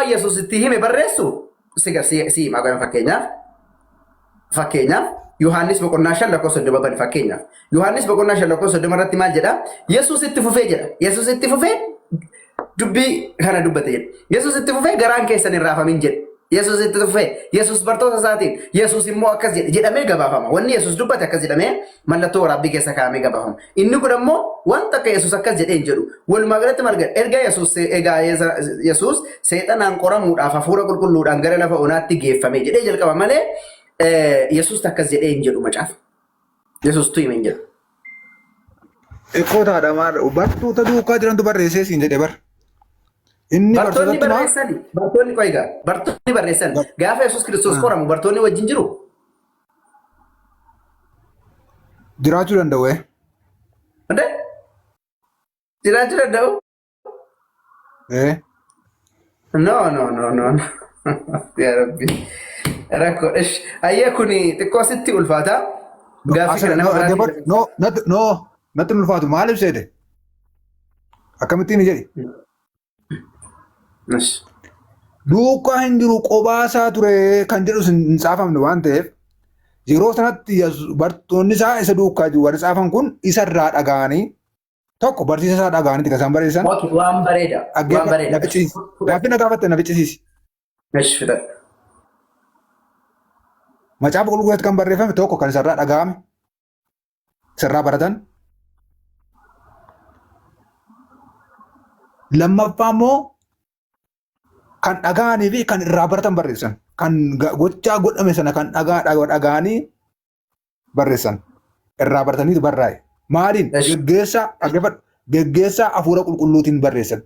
Yesuus itti hime barreessu si maqaan fakkeenyaaf Yohaannis boqonnaa 5 lakkoofsa 30 fakkeenyaaf Yohaannis boqonnaa 5 lakkoofsa 30 irratti maal jedha Yesuus itti fufee jedha Yesuus itti fufee dubbii kana dubbate jedha Yesuus itti fufee garaan keessan hin raafamin jedha Yesuus itti fufee Yesuus bartoota isaatiin Yesuus immoo akkas jedhamee gabaafama wanni Yesuus dubbate akkas jedhamee mallattoo waraabbii keessa kaa'amee gabaafama inni kun immoo wanta akka Yesuus akkas jedheen jedhu walumaa galatti maal jedha erga Yesuus seexanaan qoramuudhaaf hafuura qulqulluudhaan gara lafa onaatti geeffame jedhee jalqaba malee Yesuus akkas jedheen jedhu macaaf Yesuus tu himen jedhu Ekoota adama bartoota duukaa jirantu barreessee siin jedhee bar inni bartoonni barreessan gaafa Yesuus Kiristoos qoramu bartoonni wajjin jiru jiraachuu danda'u jiraachuu danda'u no ya rabbi rakko ish ayya kuni xiqqoo sitti ulfaata gaafi kana nama no natti ulfaatu maaliif seete akkamittiin jedhi duukaa hin jiru qobaasaa ture kan jedhu hin tsaafamne waan ta'eef yeroo sanatti bartoonni isaa isa duukaa jiru warri tsaafan kun isarraa dhaga'anii tokko barsiisa isaa dhaga'aniiti kan isaan barreessan. Waan bareeda. Gaaffii na gaafatte na biccisiisi. Macaafa qulqulluutti kan barreeffame tokko kan isarraa dhaga'ame isarraa baratan. Lammaffaa immoo kan dhaga'anii fi kan irraa baratan barreessan. Kan gochaa godhame sana kan dhaga'anii barreessan. Irraa barataniitu barraa'e. Maaliin geggeessaa hafuura qulqulluutiin barreessan.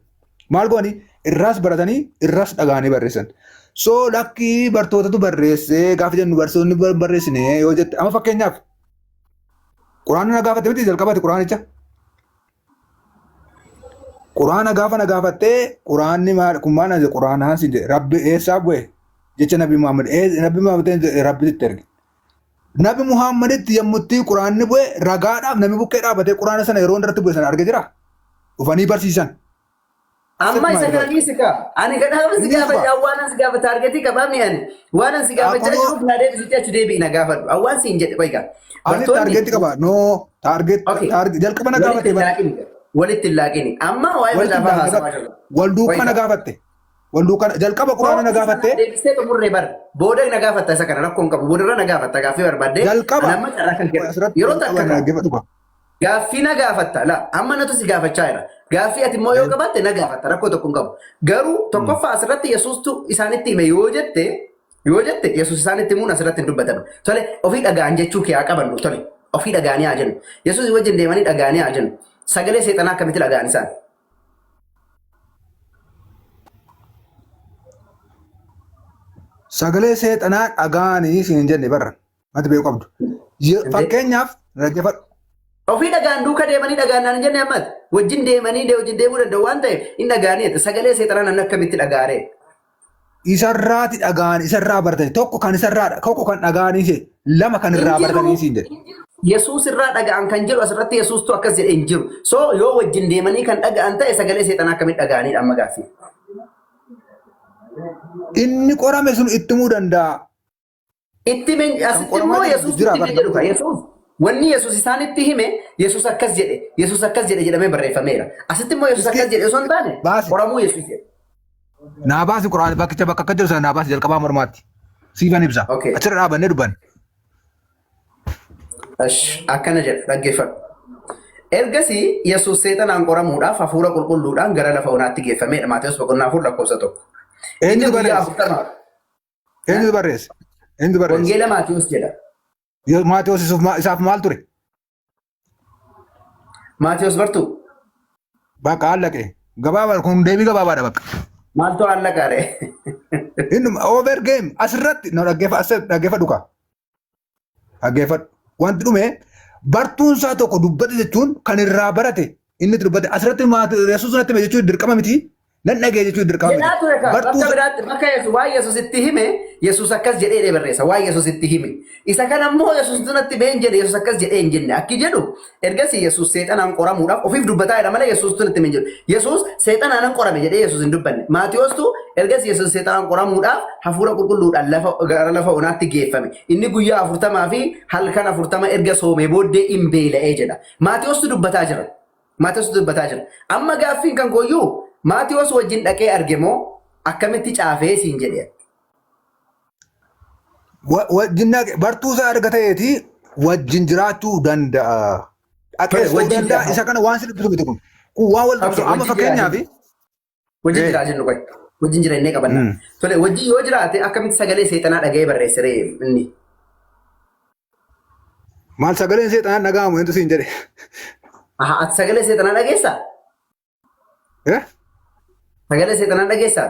Maal gooni irraas baratanii irraas dhaga'anii barreessan. So lakkii bartootatu barreessee gaafa jennu barsoonni barreessine yoo jette amma fakkeenyaaf quraana na gaafatte miti jalqabate quraanicha. Quraana gaafa na gaafattee quraanni kun maal na quraanaan si rabbi eessaa bu'e jecha nabi Muhammad rabbitti erge. Nabi Muhammaditti yommutti quraanni bu'e ragaadhaaf namni buqqee dhaabatee quraana sana yeroo irratti bu'e sana arge jira. Dhufanii barsiisan. Amma isa kana sika ani kadhaa si gaafata waan si gaafata argatii qabaamni ani waan si gaafata jiruuf na deebisitee achi deebi'i na gaafadhu awwaan si hin jedhe qoyga. Ani targeetti qaba no target jalqaba na gaafatte. Walitti laaqini amma waa'ee lafa haasamaa jiru. Wal duukaa na gaafatte. Wal duukaa jalqaba quraana na gaafatte. Deebisee xumurree bar booda na gaafatta isa kana rakkoon qabu booda na gaafatta gaaffii barbaadde. Jalqaba amma carraa kan jedhu yeroo takka gaaffii na gaafatta la amma natu si gaafachaa jira. Gaaffii ati immoo yoo qabaatte na gaafatta rakkoo tokko hin qabu. Garuu tokkoffaa asirratti Yesuustu isaanitti hime yoo jette Yesuus isaanitti himuun asirratti hin dubbatamu. Tole ofii dhaga'an jechuu kee haa qabannu tole ofii dhaga'anii haa jennu. Yesuus wajjin deemanii dhaga'anii haa jennu. Sagalee seexanaa akkamitti dhaga'an isaan? Sagalee seexanaa dhaga'anii siin hin jenne barra. Mati beeku qabdu. Fakkeenyaaf dhaggeeffadhu. Ofii dhagaan duuka deemanii dhagaan naan jenne ammas wajjin deemuu danda'u waan ta'eef hin dhagaanii sagalee seexanaa nan akkamitti dhagaaree. Isarraati dhagaan isarraa baratanii tokko kan dhagaanii lama kan irraa baratanii siin jedhe. Yesuus irraa dhaga'an kan jiru asirratti Yesuustu akkas jedhee hin jiru. So yoo wajjin deemanii kan dhaga'an ta'e sagalee seexanaa akkamitti dhagaanii amma gaaffii. Inni qorame sun ittimuu danda'a. Asitti immoo Yesuus wanni Yesuus isaanitti hime Yesuus akkas jedhe jedhamee barreeffameera. Asitti immoo Yesuus akkas jedhe osoo hin taane qoramuu Yesuus jedhe. Naa baasi quraana bakkicha bakka akka jiru sana naa baasi jalqabaa mormaatti. Siifan ibsa. Achirra dhaabannee dubbanne. Akkana jedha dhaggeeffadhu. Ergasii Yesuus seexanaan qoramuudhaaf hafuura qulqulluudhaan gara lafa onaatti geeffameedha. Maatewos boqonnaa 4 lakkoofsa 1. Eenyu barreesse? Wangeela Maatewos jedha. Maatewos isaaf maal ture? Maatewos bartuu? Bakka hallaqee. Gabaabaa kun deebii gabaabaadha bakka. Maaltu hallaqaare? Inni over game asirratti na dhaggeeffadhu kaa. Dhaggeeffadhu. Wanti dhume bartuun isaa tokko dubbate jechuun kan irraa barate inni dubbate asirratti Yesuus natti hime jechuun dirqama miti. Nan dhagee jechuun dirqama miti. Bakka Yesuus waa Yesuus itti hime Yesuus akkas jedhee barreessa waa Yesuus itti hime. Isa kana immoo Yesuus natti been jedhe Yesuus akkas jedhee hin jenne akki jedhu ergasii Yesuus seexanaan qoramuudhaaf ofiif dubbataa jedha malee Yesuus natti hin jedhu. Yesuus seexanaan qorame jedhee Yesuus hin dubbanne. Maatiyoostu ergas Yesuus seexanaan qoramuudhaaf hafuura qulqulluudhaan gara lafa onaatti geeffame. Inni guyyaa 40 fi halkan 40 erga soomee booddee hin beela'ee jedha. Maatiyoostu dubbataa jira. Maatiyoostu dubbataa jira. Amma gaaffiin kan kooyyuu Maatiyoos wajjin dhaqee arge moo akkamitti caafee siin jedhe? Wajjin bartuusaa argateeti wajjin jiraachuu danda'a. Dhaqeessuu danda'a isa kana waan si dubbisu miti kun. Kun waan wal qabsu amma fakkeenyaaf. Wajjin jiraa jennu qoy. Wajjin jira innee qabanna. Tole wajjin yoo jiraate akkamitti sagalee seexanaa dhaga'ee barreesse ree inni? Maal sagaleen seexanaa dhaga'amu eentu siin jedhe? Ati sagalee seexanaa dhageessaa? Sagalee seexanaa dhageessaa?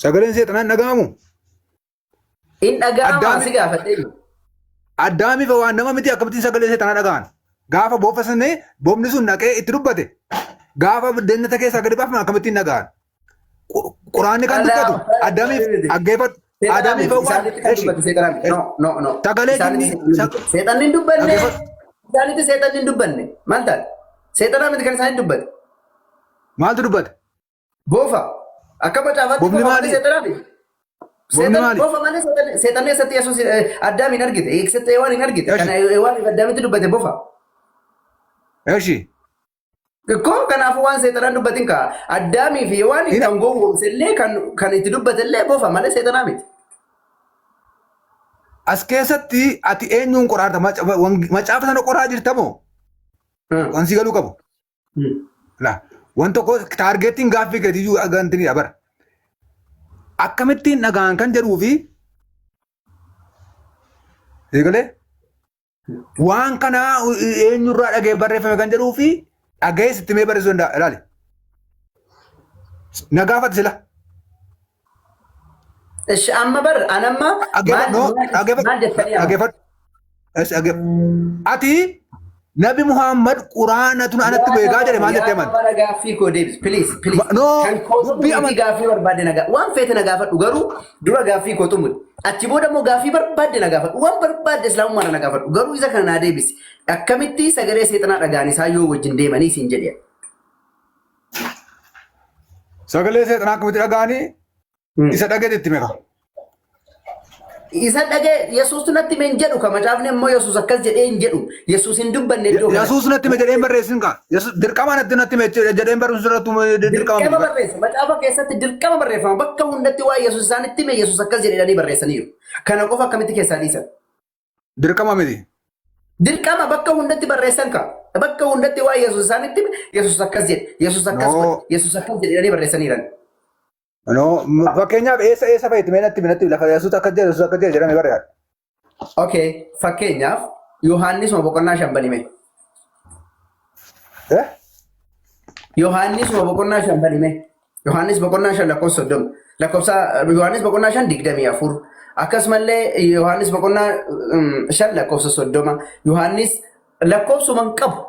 Sagaleen seexanaa dhaga'amu? In dhaga'amaa si gaafadhee. Addaamiif waan nama miti akkamittiin sagalee seexanaa dhaga'an? Gaafa boofasnee boofni sun dhaqee itti dubbate. Gaafa deennata keessaa gadi baafame akkamittiin dhaga'an? Quraanni kan dubbatu addaamiif dhaggeeffatu. Addaamiif waan sagalee jinni seexanni hin dubbanne. Isaanitti seexanni hin dubbanne. Maal taate? Seexanaa miti kan isaanii dubbate. Maaltu dubbate? Boofa. Akka macaafaatti boofni maali? seexanaati. Boofni maali? Boofa malee seexanni eessatti Yesuus Addaamiin argite. Eegsatti Ewaan hin argite. Kana Ewaan Addaamitti dubbate boofa. Eeshi. Koo kanaafuu waan seexanaan dubbatin kaa Addaamii fi Ewaan kan gowwoomsellee kan itti dubbatellee boofa malee seexanaa miti. As keessatti ati eenyuun qoraata macaafa sana qoraa jirtamoo? Wansi galuu qabu. Waan tokko taargeettiin gaaffii keetiyyuu agantinidha bara. Akkamittiin dhagaan kan jedhuu fi eegalee waan kanaa eenyurraa dhagee barreeffame kan jedhuu fi dhagee sitti mee barreessuu danda'a ilaali. Na gaafate sila. Ishi amma bar anamma ati Nabi Muhammad Quraana tun anatti beekaa jedhe maal jettee man? Gaaffii koo deebis please. No dubbii gaaffii barbaadde nagaa waan feete na gaafadhu garuu dura gaaffii koo xumuri. Achi booda immoo gaaffii barbaadde na gaafadhu waan barbaadde islaamummaa na gaafadhu garuu isa kana naa deebisi. Akkamitti sagalee seexanaa dhagaan isaa yoo wajjin deemanii siin jedhe? Sagalee seexanaa akkamitti dhagaanii? Isa dhageetti meeqa? Isa dhagee Yesuus natti men jedhu ka macaafni immoo Yesuus akkas jedhee hin jedhu Yesuus hin dubbanne iddoo kana. Yesuus natti me jedhee barreessin kaa? Dirqama natti me jedhee barreessu irratti dirqama barreessa. Macaafa keessatti dirqama barreeffama bakka hundatti waa Yesuus isaanitti me Yesuus akkas jedhanii barreessaniiru. Kana qofa akkamitti keessaa dhiisan? Dirqama miti. Dirqama bakka hundatti barreessan kaa? Bakka hundatti waa Yesuus isaanitti me Yesuus akkas jedhe Yesuus akkas godhe Yesuus akkas jedhanii barreessaniiran. No, fakkeenyaaf eessa fayyadu meenatti lafa Yesuus akka jedhame barreeffadha. Okay, fakkeenyaaf Yohaannis boqonnaa 5 banime. Yohaannis boqonnaa 5 banime. Yohaannis boqonnaa 5 lakkoofsa 30. Lakkoofsa Yohaannis boqonnaa 5 24. Akkasumallee Yohaannis boqonnaa 5 lakkoofsa 30. Yohaannis lakkoofsuman qabu.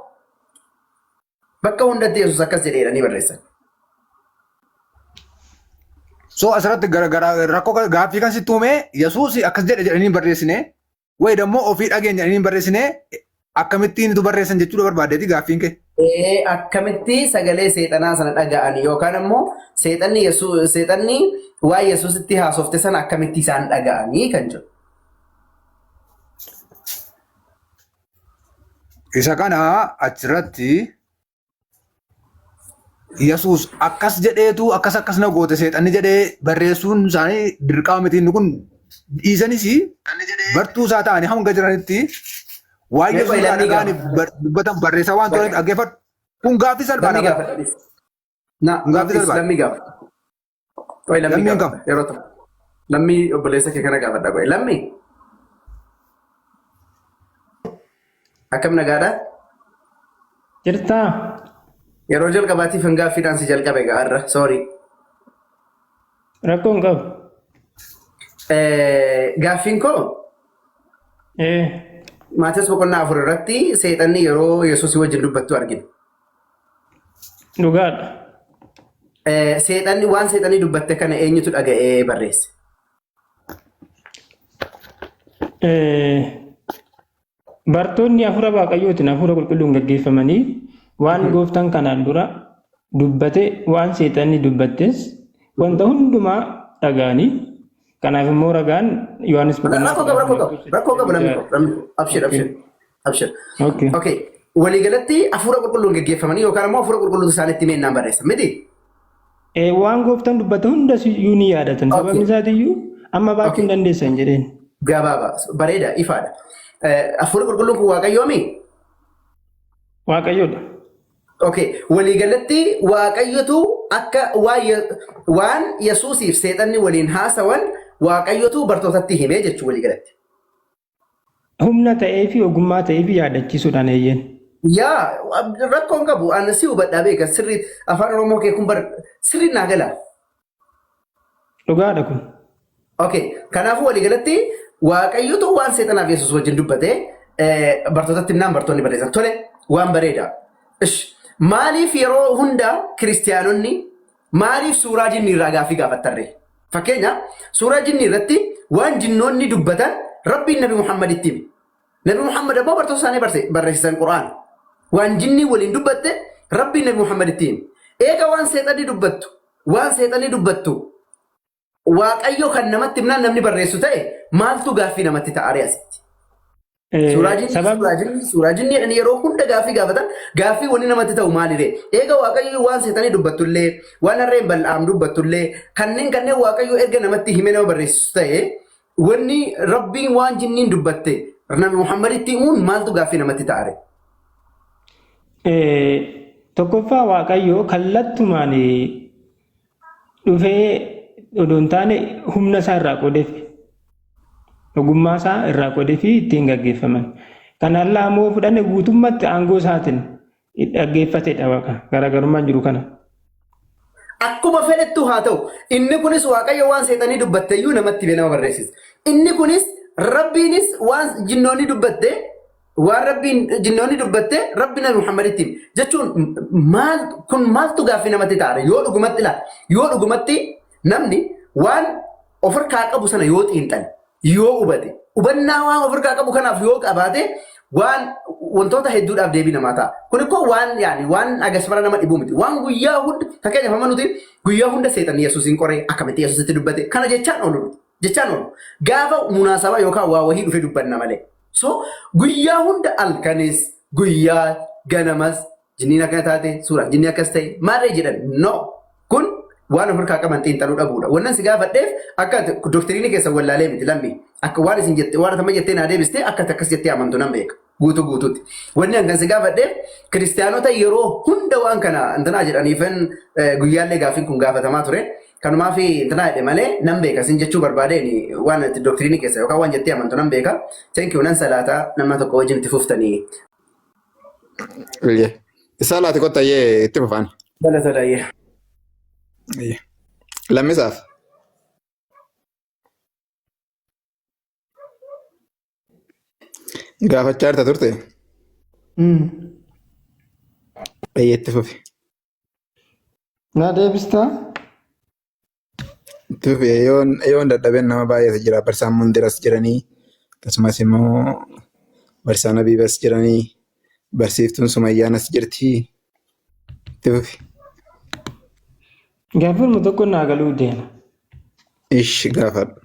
Bakka hundatti Yesuus akkas jedhanii barreessan. So asirratti rakkoo gaaffii kan sitti uume Yesuus akkas jedhanii barreessine wayi dammoo ofii dhageenya jedhanii barreessine akkamittiin tu barreessan jechuudha barbaadeeti gaaffiin kee. Akkamitti sagalee seexanaa sana dhaga'an yookaan immoo seexanni waa Yesuusitti haasofte sana akkamitti isaan dhaga'anii kan jiru. Isa kana achirratti Yesuus akkas jedheetu akkas na goote seexanni jedhee barreessuun isaanii dirqama miti inni kun dhiisanis bartuu isaa ta'anii hanga jiranitti waan Yesuus dhagaanii dubbatan barreessaa waan ta'aniif dhaggeeffadhu. Kun gaaffii salphaadha. Gaaffii salphaa. Lammii kam? Yeroo ta'u. Lammii obboleessa kee kana gaafadha qo'e. Lammii. Akkam nagaadhaa? Jirtaa? Yeroo jalqabaatiif hin gaaffiidhaan si jalqabe gaarra. Sorry. Rakkoon qabu. Gaaffiin koo Maatiyoos boqonnaa 4 irratti seexanni yeroo Yesuus wajjin dubbattu argina. Dhugaadha. Seexanni waan seexanni dubbatte kana eenyutu dhaga'ee barreesse? Bartoonni hafuura Waaqayyootiin hafuura qulqulluun gaggeeffamanii waan gooftaan kanaan dura dubbate waan seexanni dubbattes wanta hundumaa dhagaanii kanaaf immoo ragaan Yohaannis boqonnaa rakkoo qabu namni abshir. Okay. Waliigalatti hafuura qulqulluun geggeeffamanii yookaan immoo hafuura qulqulluutu isaanitti meennaan barreessan miti. waan gooftaan dubbate hundas iyyuu ni yaadatan sababni isaatiiyyuu amma baachuu hin dandeessan jedheen. Gabaabaa bareeda ifaadha. Hafuura qulqulluun kun waaqayyoomi? Waaqayyoodha. Okay, waliigalatti waaqayyotu akka waan Yesuusiif seexanni waliin haasawan waaqayyotu bartootatti himee jechuu waliigalatti. Humna ta'ee fi ogummaa ta'ee fi yaadachiisuudhaan eeyyeen. Yaa rakkoon qabu ani si hubadhaa beeka sirrii afaan Oromoo kee kun sirrii naa gala. Dhugaadha kun. Okay, kanaafuu waliigalatti waaqayyotu waan seexanaaf Yesuus wajjin dubbate bartootatti himnaan bartoonni barreessan tole waan bareeda. Maaliif yeroo hunda kiristiyaanonni maaliif suuraa jinnii irraa gaaffii gaafattarre? Fakkeenya suuraa jinnii irratti waan jinnoonni dubbatan Rabbiin Nabi Muhammad itti hime. Nabi Muhammad ammoo bartoota isaanii barreessisan Qur'aan. Waan jinnii waliin dubbatte Rabbiin Nabi Muhammad itti hime. Eega waan seexanii dubbattu Waaqayyo kan namatti himnaan namni barreessu ta'e maaltu gaaffii namatti ta'are asitti? Suuraa jinniidhaan yeroo hunda gaaffii gaafatan gaaffii wanni namatti ta'u maaliree? Eega Waaqayyo waan seexanii dubbattullee waan harreen bal'aam dubbattullee kanneen Waaqayyo erga namatti hime nama barreessu ta'e wanni Rabbiin waan jinniin dubbatte Nabi Muhammaditti himuun maaltu gaaffii namatti ta'are? Tokkoffaa Waaqayyo kallattumaan dhufee odoo hin taane humna isaa irraa qodeef. Ogummaa isaa irraa qodee fi ittiin gaggeeffaman. Kanaan laamoo fudhanne guutummaatti aangoo isaatiin dhaggeeffatedha waaqa garaagarummaan jiru kana. Akkuma fedhettu haa ta'u inni kunis Waaqayyo waan seexanii dubbatteyyuu namatti hime nama barreessisa. Inni kunis Rabbiinis waan jinnoonni dubbatte waan Rabbiin jinnoonni dubbatte Rabbi Nabi Muhammaditti hime jechuun kun maaltu gaaffii namatti ta'are yoo dhugumatti ilaala yoo dhugumatti namni waan of harkaa qabu sana yoo xiinxale. Yoo hubannaa waan of harkaa qabu kanaaf yoo qabaate waan wantoota hedduudhaaf deebii namaa ta'a. Kun immoo waan agarsiifama nama dhibuu miti. Waan guyyaa hunda fakkeenyaaf amma nuti guyyaa hunda seexanni Yesuusin qoree akkamitti Yesuusitti dubbate kana jechaan oolu. Gaafa munaasabaa yookaan waa wahii dhufee dubbanna malee. So guyyaa hunda halkanis guyyaa ganamas jinniin akkana taate suuraa jinnii akkas ta'e maarree jedhan no kun waan of harkaa qaban xiinxaluu dhabuudha. Wannan si gaafadheef akka doktiriinii keessa wallaalee miti lammi. Akka waan isin jettee waan atama jettee naa deebistee akka akkas jettee amantu nan beeka. Guutuutti. Wanni hangan si gaafadheef kiristiyaanota yeroo hunda waan kana intanaa jedhaniifan guyyaallee gaaffiin kun gaafatamaa ture. Kanumaaf intanaa jedhe malee nan beeka sin jechuu barbaadeen waan doktiriinii keessa yookaan waan jettee amantu nan beeka. Thank you nan salaataa nama tokko wajjin itti fuftanii. Isaa laati qottayyee itti fufaan. Balatadaayyee. Lammisaaf. Gaafachaa jirta turte? Itti fufi. Naa deebistaa? Itti fufi yoon dadhabeen nama baay'eetu jira. Barsaan mundiras jiranii akkasumas immoo barsaan abiibas jiranii barsiiftuun sumayyaanas jirti. Itti fufi. Gaaffiin tokko naa galuu deema. Ishi gaafadhu.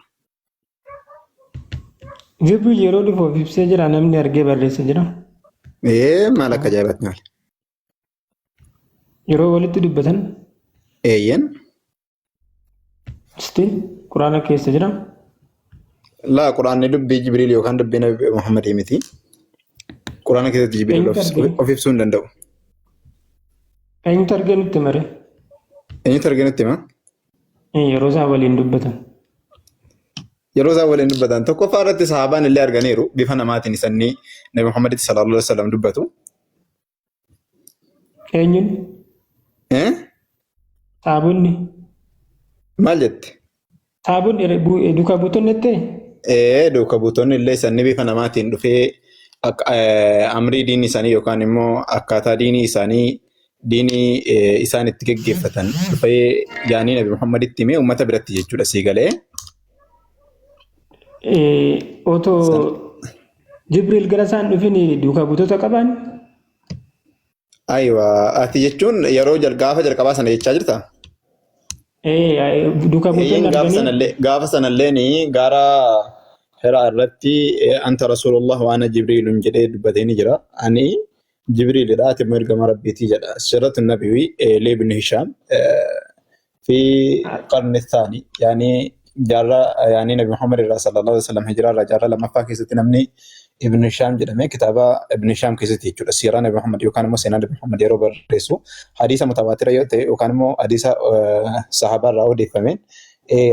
Jibriil yeroo dhufuuf ibsee jira namni argee barreessa jira. Maal akka jaallatu maali? Yeroo walitti dubbatan. Eeyyen. Still Quraana keessa jira. Laa Quraanni dubbii Jibriil yookaan dubbii Nabi Muhammad miti. Quraana keessatti Jibriil of ibsuu hin danda'u. Eenyutu argee nutti mare? Eenyutu argee nutti hima? Yeroo isaan waliin dubbatan. Yeroo isaan waliin dubbatan tokkoffaa irratti sahabaan illee arganiiru bifa namaatiin isanii Nabi Muhammad sallallahu alaihi wasallam dubbatu. Eenyuun? Saabonni. Maal jette? Saabonni duukaa buutonni jettee? Duukaa buutonni illee isanii bifa namaatiin dhufee amrii diinii isaanii yookaan immoo akkaataa diinii isaanii diinii isaan itti geggeeffatan dhufee yaanii Nabi Muhammaditti himee uummata biratti jechuudha sii galee. Otoo Jibriil gara isaan dhufin duukaa buutota qaban? Aywa, ati jechuun yeroo gaafa jalqabaa sana jechaa jirta? Duuka buuteen arganii. Gaafa sanallee gara Hiraa irratti anta Rasulullah waana Jibriilun jedhee dubbatee ni jira. Ani Jibriilidha, ati immoo ergama Rabbiitii jedha. Siratu Nabii Ibn Hisham fi qarni thaani yaani jaarra yaani Nabi Muhammad sallallahu alaihi wasallam hijiraa irraa jaarra lammaffaa keessatti namni Ibn Hisham jedhamee kitaaba Ibn Hisham keessatti jechuudha. Siiraa Nabi Muhammad yookaan immoo seenaa Nabi Muhammad yeroo barreessu hadiisa mutawaatira yoo ta'e yookaan immoo hadiisa sahaabaa irraa odeeffameen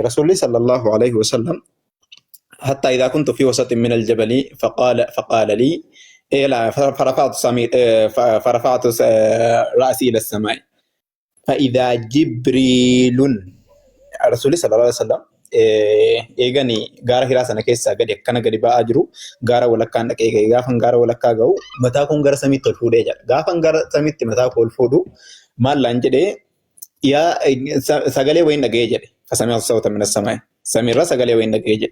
Rasuulli sallallahu alaihi wasallam حتى إذا كنت في وسط من الجبل فقال لي فرفعت رأسي إلى السماء فإذا جبريل رسول صلى الله عليه وسلم إيجاني غارة هراسنا كيسا قد يكنا قد يبقى أجرو غارة ولا كان إيجا غافن غارة ولا كاغو متى كون غارة سميت الفودة جال غافن غارة سميت متى كون الفودو ما لانجدي يا سغالي وين نجيجي فسمع الصوت من السماء سمير سغالي وين نجيجي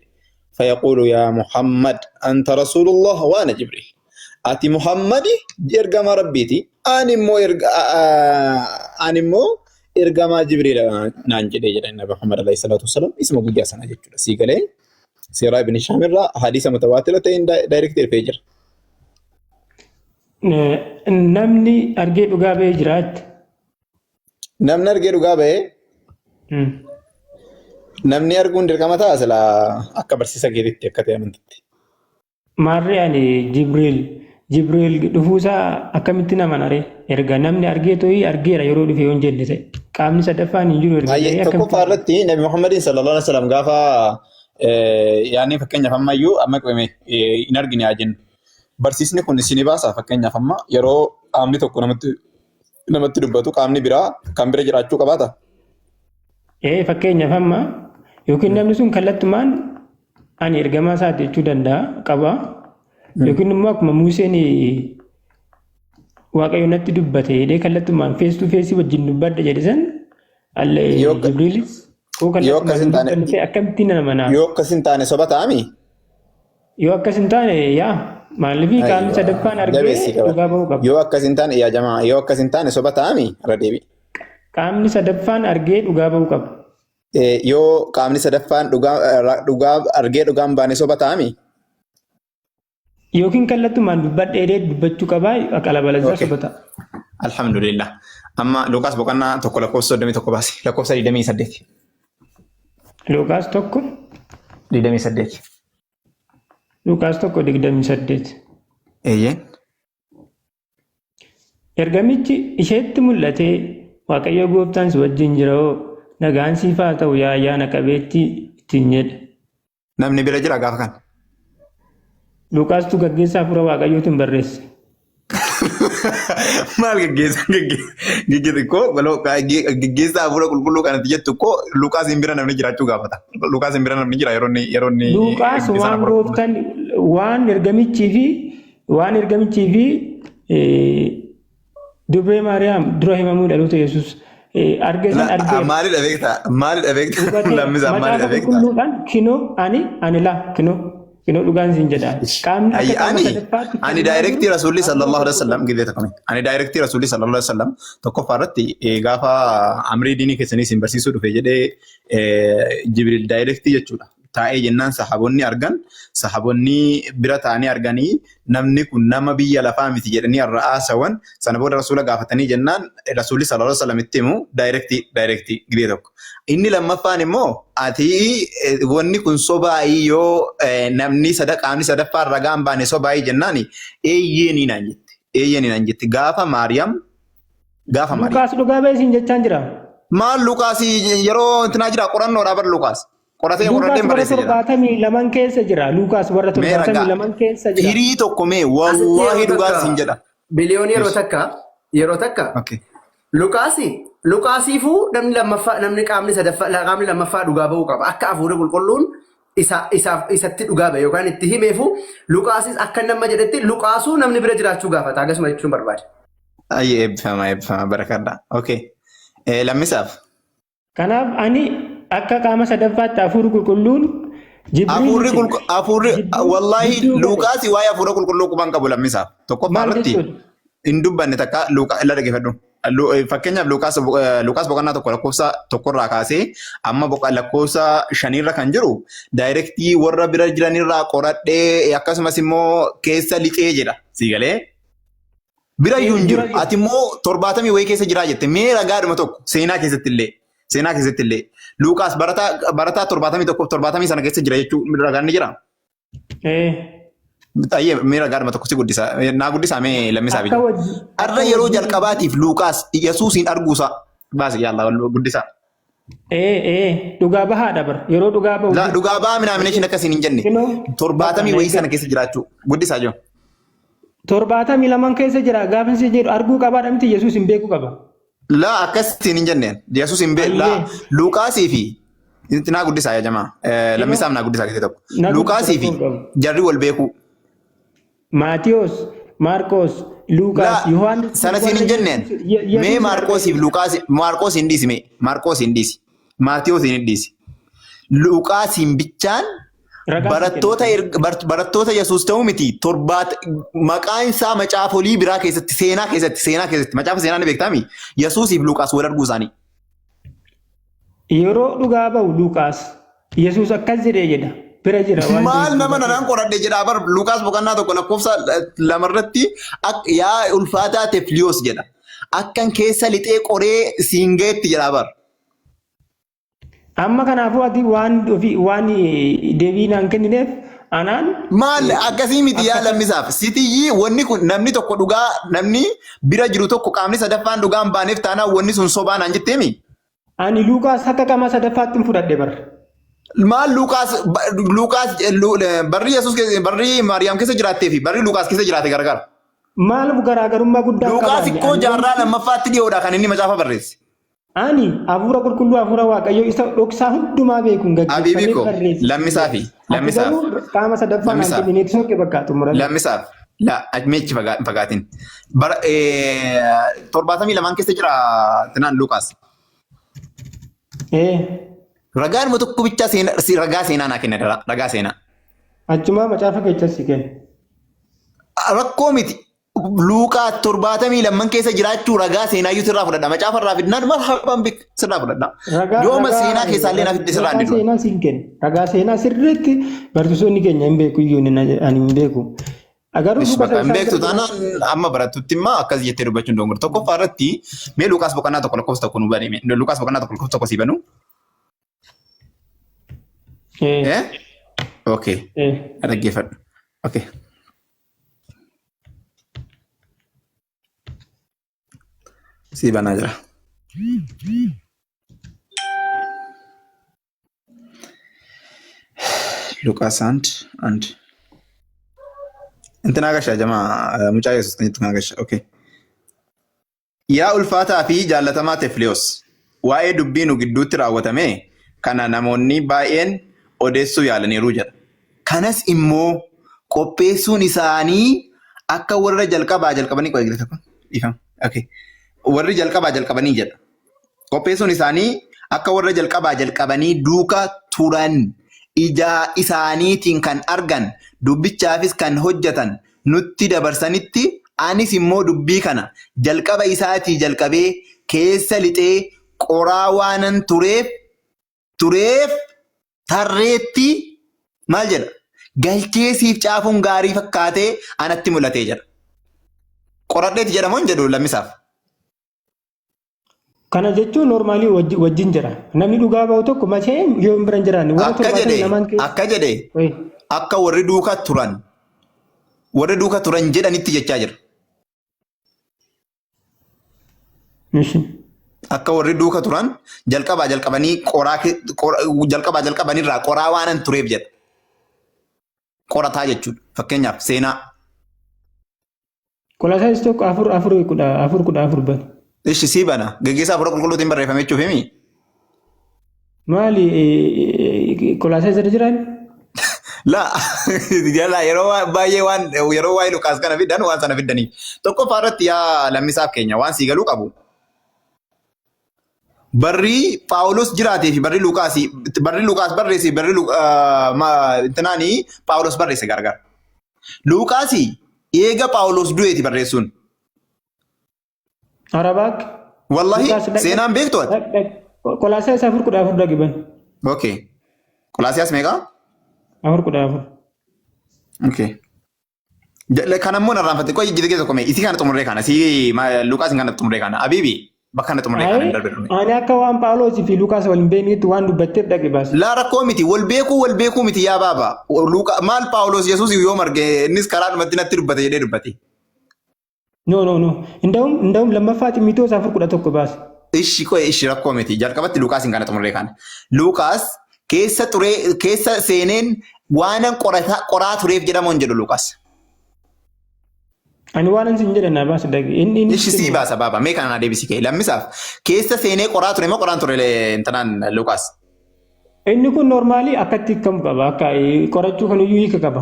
فيقول يا محمد أنت رسول الله وأنا جبريل أتي محمد إرجما ربيتي أني مو إرجما جبريل نانجي دي جل النبي محمد عليه الصلاة والسلام اسمه قد جاسنا جتشو سيقالين سيرا ابن شامر حديث متواترة تين دايركت الفجر namni argee dhugaa ba'ee jiraatti. Namni argee dhugaa ba'ee. Namni arguun dirqama ta'a sila akka barsiisa keetitti akka ta'e amantitti. Maarree ani Jibriil dhufuusaa akkamitti nama naree erga namni argee tooyi argeera yeroo dhufe yoo hin jenne ta'e qaamni sadaffaan hin jiru erga. Tokkoffaa irratti Nabi Muhammadin sallallahu alaihi wasallam gaafa yaani fakkeenyaaf ammayyuu amma qabame hin argine haa jennu. Barsiisni kun isin baasa fakkeenyaaf amma yeroo qaamni tokko namatti dubbatu qaamni biraa kan bira jiraachuu qabaata. Fakkeenyaaf amma yookiin namni sun kallattumaan ani ergamaa isaati jechuu danda'a qaba. Yookiin immoo akkuma Museen Waaqayyo natti dubbate jedhee kallattumaan face to face wajjin dubbadha jedhe san Jibriilis akkamitti nama naa. Yoo akkas hin taane soba ta'ami? Yoo akkas hin taane yaa maaliif qaamni sadaffaan argee dhugaa bahuu qaba. Yoo akkas hin taane yaa jamaa yoo akkas hin taane soba ta'ami irra deebi. Qaamni sadaffaan argee dhugaa bahuu qaba. Yoo qaamni sadaffaan dhugaa argee dhugaan baane soba ta'ami? Yookiin kallattumaan dubbadhee dubbachuu qabaa qalabalasaa soba ta'a. Alhamdulillah. Amma Luqaas boqonnaa tokko lakkoofsa 21 baase lakkoofsa 28. Luqaas tokko 28. Luqaas tokko 28. Eeyyeen. Ergamichi isheetti mul'atee Waaqayyo gooftaan si wajjin jira hoo nagaan siif haa ta'u yaa ayyaana qabeettii ittiin jedhe. Namni bira jira gaafa kana. Luqaastu gaggeessaa hafuura Waaqayyootiin barreesse. Maal gaggeessaa koo gaggeessaa hafuura qulqulluu kanatti jettu koo Luqaas hin bira namni jiraachuu gaafata. Luqaas hin bira namni jira yeroo inni. Luqaas waan gooftaan waan ergamichii fi Dubree Maariyaam dura himamuu dhaloota Yesuus argeessan argee. Maalidha beektaa? Lammisaa maalidha beektaa? Kinoo ani laa kinoo dhugaan siin jedhaa. Ani daayirektii Rasuulli sallallahu alaihi wasallam gidee tokko. Ani daayirektii Rasuulli sallallahu alaihi wasallam tokkoffaa irratti gaafa amrii diinii keessanii isin barsiisuu dhufe jedhee Jibriil daayirektii jechuudha. Taa'ee jennaan sahabonni bira taa'anii arganii namni kun nama biyya lafaa miti jedhanii har'a haasawan sana booda Rasuula gaafatanii jennaan Rasuulli sallallahu alaihi wasallam itti himu daayirektii gidee tokko. Inni lammaffaan immoo ati wanni kun sobaayii yoo namni qaamni sadaffaa ragaan baane sobaayii jennaan eeyyeen naan jetti gaafa Maariyaam. Luqaas dhugaa beesin jechaan jira. Maal Luqaas yeroo intinaa jira qorannoodhaa bar Luqaas. Qoratee barreesse jira. Luqaas 72 keessa jira. Luqaas warra 72 keessa jira. Hirii tokko mee wallaahi dhugaas hin jedha. Biliyoon yeroo takka. Luqaasiifuu namni qaamni lammaffaa dhugaa bahuu qaba. Akka hafuurri qulqulluun isatti dhugaa bahe yookaan itti himeefu Luqaasis akka nama jedhetti Luqaasuu namni bira jiraachuu gaafata. Akkasuma jechuun barbaade. Ayyee eebbifama barakadha. Okay. Lammisaaf. Kanaaf ani akka qaama sadaffaatti hafuurri qulqulluun hafuurri wallaahi Luqaasi waa'ee hafuura qulqulluu quban qabu lammisaaf. Tokkoffaa irratti hin dubbanne takka illa dhaggeeffadhu. Fakkeenyaaf Luqaas boqonnaa tokko lakkoofsa tokkorraa kaasee amma lakkoofsa 5 kan jiru daayirektii warra bira jiranirraa qoradhee akkasumas immoo keessa lixee jedha. Siigalee bira iyyuu hin jiru. Ati immoo 70 wayii keessa jiraa jette mee ragaadhuma tokko seenaa keessatti illee Luqaas barataa 71 sana keessa jira jechuun ragaan ni jira. Tayyee mee ragaadhuma tokko si guddisa. Naa guddisaa mee lammisaa biyya. Har'a yeroo jalqabaatiif Luqaas Yesuusin arguusaa baase yaalla guddisaa. Dhugaa bahaadha bara. Yeroo dhugaa bahu. Dhugaa bahaa minaamineeshin akkasiin hin jenne. 70 wayii sana keessa jiraachuu guddisaa jiru. 72 keessa jira gaafa jedhu arguu qabaadha miti Yesuus hin beeku qaba. Laa akkasiin hin jenneen Yesuus hin beeku. Luqaasii fi naa guddisaa yaa jamaa. Lammisaaf naa guddisaa keessatti tokko. Luqaasii fi jarri wal beeku. Maatiyos, Maarkos, Luqaas, Yohaannis. Sana siin hin jenneen. Mee Maarkosiif Luqaas Maarkos hin dhiisi mee Maarkos hin dhiisi. Maatiyos hin dhiisi. Luqaasiin bichaan barattoota Yesuus ta'uu miti maqaan isaa macaafolii biraa keessatti seenaa keessatti macaafa seenaa ni beektaami Yesuusiif Luqaas wal arguu isaanii. Yeroo dhugaa bahu Luqaas Yesuus akkas jedhee jedha. Bira jira. Maal nama nanaan qoradhe jedhaa bar Luqaas boqonnaa tokko lakkoofsa 2 irratti yaa ulfaataa Tefliyoos jedha. Akkan keessa lixee qoree siingeetti jedhaa bar. Amma kanaafuu ati waan deebii naan kennineef anaan. Maal akkasii miti yaa lammisaaf sitiyyi wanni kun namni tokko dhugaa namni bira jiru tokko qaamni sadaffaan dhugaa hin baaneef taanaan wanni sun sobaa naan jetteemi. Ani Luqaas akka qaama sadaffaatti fudhadhe bara. Maal Luqaas barri Yesuus barri Maariyaam keessa jiraattee fi barri Luqaas keessa jiraate gargar. Maal garaagarummaa guddaa qaba. Luqaas ikkoo jaarraa lammaffaatti dhiyoodha kan inni macaafa barreesse. Ani hafuura qulqulluu hafuura waaqayyoo isa dhoksaa hundumaa beekuun Habiibii koo lammisaaf. Qaama sadaffaan aan kennineeti soqqe bakka xumura. Lammisaaf meechi fagaatin. 72 keessa jira tinaan Luqaas. Ragaan mo tokko bicha ragaa seenaa naa kenna ragaa seenaa. Achumaa macaafa keessatti si kenna. Rakkoo miti. Luqaas 72 keessa jiraachuu ragaa seenaa iyyuu sirraa fudhadha. Macaafa irraa fidnaan maal harbaan beek sirraa fudhadha. Yooma seenaa keessaa illee naaf itti sirraa hin didu. Seenaa siin kenna. Ragaa seenaa sirriitti barsiisonni keenya hin beeku iyyuu ani hin beeku. Agaruu hin beektu taanaan amma barattutti immoo akkas jettee dubbachuun doongora tokkoffaa irratti mee Luqaas boqonnaa tokko lakkoofsa tokko nu banee Luqaas boqonnaa tokko lakkoofsa tokko sii banuu. Okay. Dhaggeeffadhu. Okay. Sii banaa jira. Luqaas and intina agashaa jamaa mucaa Yesuus kan ittiin agashaa. Okay. Yaa ulfaataa fi jaallatamaa Tefliyoos waa'ee dubbii nu gidduutti raawwatame kana namoonni baay'een odeessuu yaalaniiru jedha. Kanas immoo qopheessuun isaanii akka warra jalqabanii warri jalqabanii jedha. Qopheessuun isaanii akka warra jalqabanii duuka turan ijaa isaaniitiin kan argan dubbichaafis kan hojjetan nutti dabarsanitti anis immoo dubbii kana jalqaba isaatii jalqabee keessa lixee qoraa waanan tureef tarreetti maal jedha galcheesiif caafuun gaarii fakkaatee anatti mul'atee jedha. Qoradheeti jedhamu hin jedhu lammisaaf. Kana jechuun normaalii wajjin jira. Namni dhugaa bahu tokko machee yoo hin bira hin jiraanne. Akka jedhe akka warri duuka turan jedhanitti jechaa jira. Akka warri duuka turan jalqabanirraa qoraa waanan tureef jedha. Qorataa jechuudha. Fakkeenyaaf seenaa. Qolaasaayis tokko 4:14 bane. Ishi sii bana. Gaggeessaa Hafuura Qulqulluutiin barreeffame jechuuf himi? Maali qolaasaayis irra jiraan? Yeroo baay'ee yeroo waa'ee Luqaas kana fiddan waan sana fiddanii. Tokkoffaa irratti yaa lammisaaf keenya waan sii galuu qabu. Barri Paawulos jiraatee fi barri Luqaas barreesse intinaanii Paawulos barreesse gargar. Luqaas eega Paawulos du'eeti barreessuun. Arabaak. Wallahi seenaan beektu ati. Qolaasiyaas 4:14 dhagiban. Okay. Qolaasiyaas meeqa? 4:14. Okay. Kanammoo narraanfatte qoy jide tokko mee isi kana xumurree kana si Luqaas kana xumurree kana Abibi bakka kana xumurree kana darbe dhume. Ani akka waan Phaawulos fi Luqaas waliin beeknitti waan dubbatteef dhaqe baas. Laa rakkoo miti wal beekuu miti yaa baaba. Maal Phaawulos Yesuus yoo marge innis karaa dhumatti natti dubbate jedhee dubbate. No. Indahum lammaffaa Ximotewos 4:11 baas. Ishi rakkoo miti jalqabatti Luqaasiin kana xumurree kana. Luqaas keessa seeneen waanan qoraa tureef jedhamoon jedhu Luqaas. Ani waan ansin jedhe na baas dhaqe. Ishi sii baasa baaba mee kana na deebisi kee lammisaaf keessa seenee qoraa ture moo qoraan ture intanaan Luqaas. Inni kun normaalii akkatti hiikamu qaba akka qorachuu kamiyyuu hiika qaba.